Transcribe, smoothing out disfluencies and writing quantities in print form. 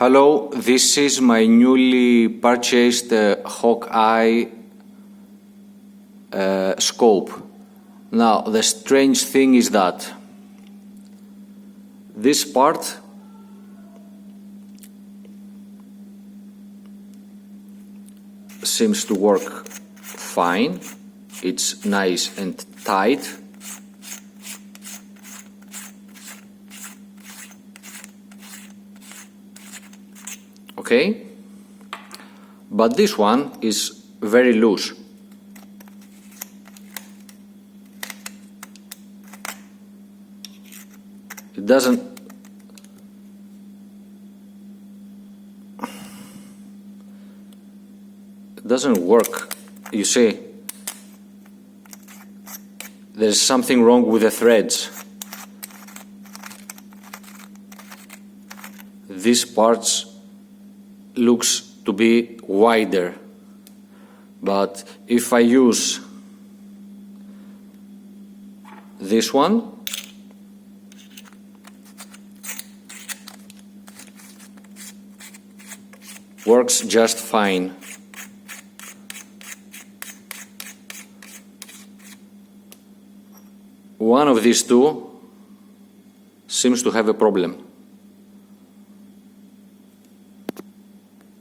Hello, this is my newly purchased HAWKE scope. Now, the strange thing is that this part seems to work fine. It's nice and tight. Okay, but this one is very loose. It doesn't work. You see, there's something wrong with the threads. These parts looks to be wider, but if I use this one, works just fine. One of these two seems to have a problem.